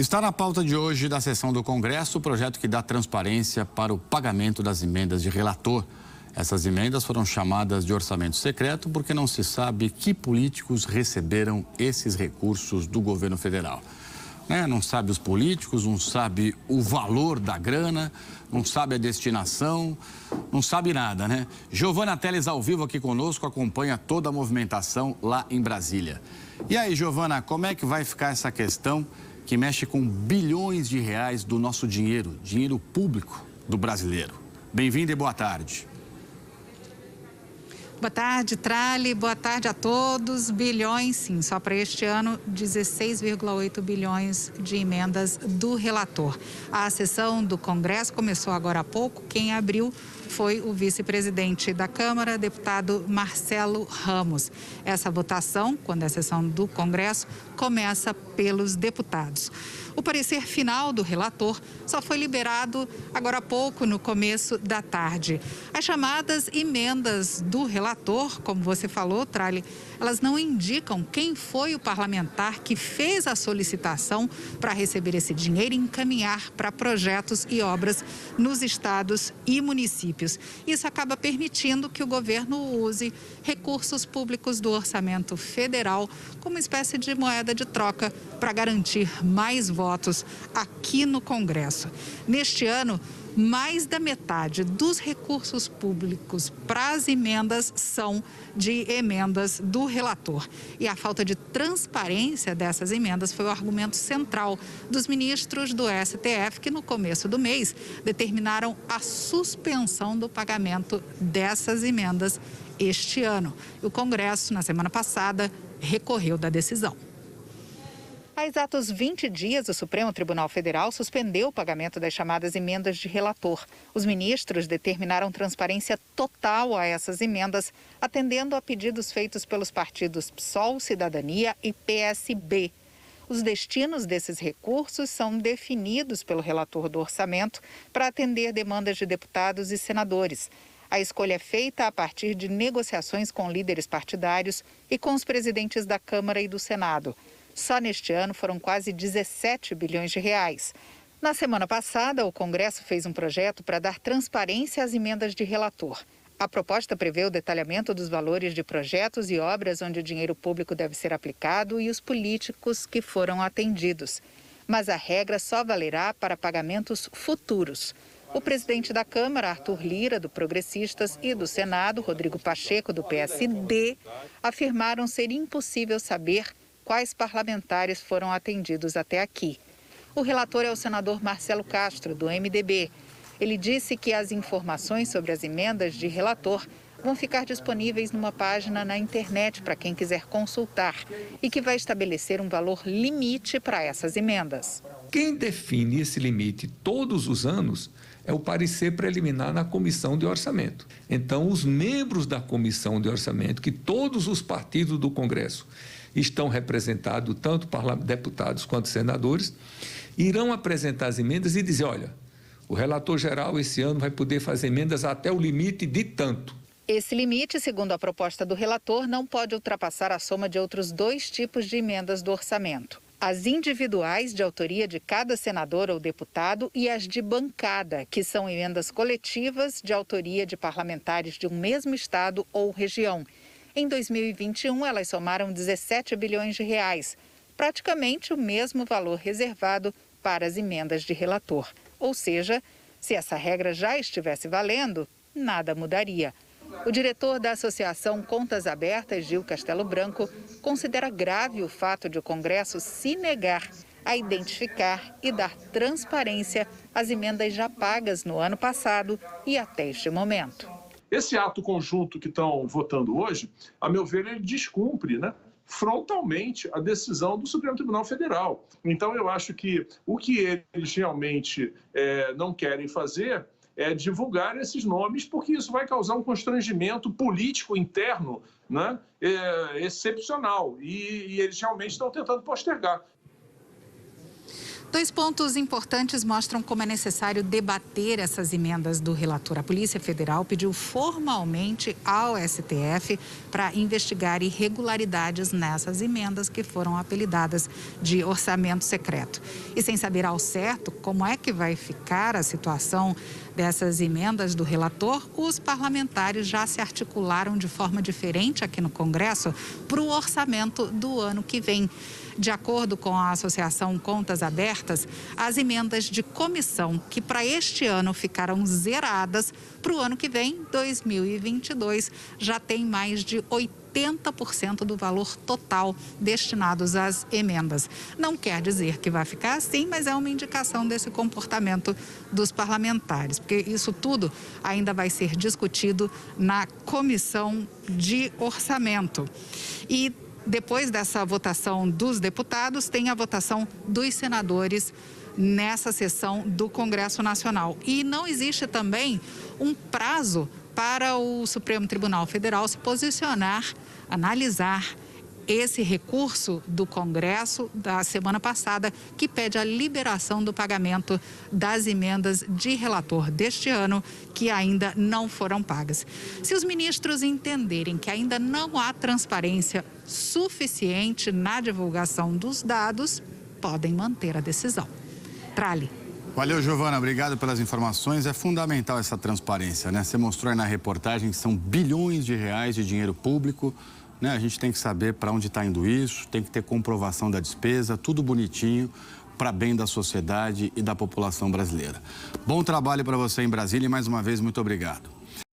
Está na pauta de hoje da sessão do Congresso o projeto que dá transparência para o pagamento das emendas de relator. Essas emendas foram chamadas de orçamento secreto porque não se sabe que políticos receberam esses recursos do governo federal. Não sabe os políticos, não sabe o valor da grana, não sabe a destinação, não sabe nada, né? Giovana Teles, ao vivo aqui conosco, acompanha toda a movimentação lá em Brasília. E aí, Giovana, como é que vai ficar essa questão que mexe com bilhões de reais do nosso dinheiro, dinheiro público do brasileiro? Bem-vindo e boa tarde. Boa tarde, Trali. Boa tarde a todos. Bilhões, sim. Só para este ano, 16,8 bilhões de emendas do relator. A sessão do Congresso começou agora há pouco. Quem abriu foi o vice-presidente da Câmara, deputado Marcelo Ramos. Essa votação, quando é a sessão do Congresso, começa pelos deputados. O parecer final do relator só foi liberado agora há pouco, no começo da tarde. As chamadas emendas do relator, como você falou, Trali, elas não indicam quem foi o parlamentar que fez a solicitação para receber esse dinheiro e encaminhar para projetos e obras nos estados e municípios. Isso acaba permitindo que o governo use recursos públicos do orçamento federal como espécie de moeda de troca para garantir mais votos aqui no Congresso. Neste ano, mais da metade dos recursos públicos para as emendas são de emendas do relator. E a falta de transparência dessas emendas foi o argumento central dos ministros do STF, que no começo do mês determinaram a suspensão do pagamento dessas emendas este ano. O Congresso, na semana passada, recorreu da decisão. Há exatos 20 dias, o Supremo Tribunal Federal suspendeu o pagamento das chamadas emendas de relator. Os ministros determinaram transparência total a essas emendas, atendendo a pedidos feitos pelos partidos PSOL, Cidadania e PSB. Os destinos desses recursos são definidos pelo relator do orçamento para atender demandas de deputados e senadores. A escolha é feita a partir de negociações com líderes partidários e com os presidentes da Câmara e do Senado. Só neste ano foram quase 17 bilhões de reais. Na semana passada, o Congresso fez um projeto para dar transparência às emendas de relator. A proposta prevê o detalhamento dos valores de projetos e obras onde o dinheiro público deve ser aplicado e os políticos que foram atendidos. Mas a regra só valerá para pagamentos futuros. O presidente da Câmara, Arthur Lira, do Progressistas, e do Senado, Rodrigo Pacheco, do PSD, afirmaram ser impossível saber quais parlamentares foram atendidos até aqui. O relator é o senador Marcelo Castro, do MDB. Ele disse que as informações sobre as emendas de relator vão ficar disponíveis numa página na internet para quem quiser consultar e que vai estabelecer um valor limite para essas emendas. Quem define esse limite todos os anos é o parecer preliminar na Comissão de Orçamento. Então, os membros da Comissão de Orçamento, que todos os partidos do Congresso estão representados, tanto deputados quanto senadores, irão apresentar as emendas e dizer, olha, o relator geral esse ano vai poder fazer emendas até o limite de tanto. Esse limite, segundo a proposta do relator, não pode ultrapassar a soma de outros 2 tipos de emendas do orçamento. As individuais, de autoria de cada senador ou deputado, e as de bancada, que são emendas coletivas de autoria de parlamentares de um mesmo estado ou região. Em 2021, elas somaram 17 bilhões de reais, praticamente o mesmo valor reservado para as emendas de relator. Ou seja, se essa regra já estivesse valendo, nada mudaria. O diretor da Associação Contas Abertas, Gil Castelo Branco, considera grave o fato de o Congresso se negar a identificar e dar transparência às emendas já pagas no ano passado e até este momento. Esse ato conjunto que estão votando hoje, a meu ver, ele descumpre, frontalmente a decisão do Supremo Tribunal Federal. Então, eu acho que o que eles realmente não querem fazer é divulgar esses nomes, porque isso vai causar um constrangimento político interno, excepcional. E eles realmente estão tentando postergar. Dois pontos importantes mostram como é necessário debater essas emendas do relator. A Polícia Federal pediu formalmente ao STF para investigar irregularidades nessas emendas que foram apelidadas de orçamento secreto. E sem saber ao certo como é que vai ficar a situação dessas emendas do relator, os parlamentares já se articularam de forma diferente aqui no Congresso para o orçamento do ano que vem. De acordo com a Associação Contas Abertas, as emendas de comissão que para este ano ficaram zeradas, para o ano que vem, 2022, já tem mais de 80% do valor total destinados às emendas. Não quer dizer que vai ficar assim, mas é uma indicação desse comportamento dos parlamentares, porque isso tudo ainda vai ser discutido na Comissão de Orçamento. E depois dessa votação dos deputados, tem a votação dos senadores nessa sessão do Congresso Nacional. E não existe também um prazo para o Supremo Tribunal Federal se posicionar, analisar esse recurso do Congresso da semana passada, que pede a liberação do pagamento das emendas de relator deste ano, que ainda não foram pagas. Se os ministros entenderem que ainda não há transparência suficiente na divulgação dos dados, podem manter a decisão. Trali. Valeu, Giovana. Obrigado pelas informações. É fundamental essa transparência, né? Você mostrou aí na reportagem que são bilhões de reais de dinheiro público, né? A gente tem que saber para onde está indo isso, tem que ter comprovação da despesa, tudo bonitinho, para bem da sociedade e da população brasileira. Bom trabalho para você em Brasília e, mais uma vez, muito obrigado.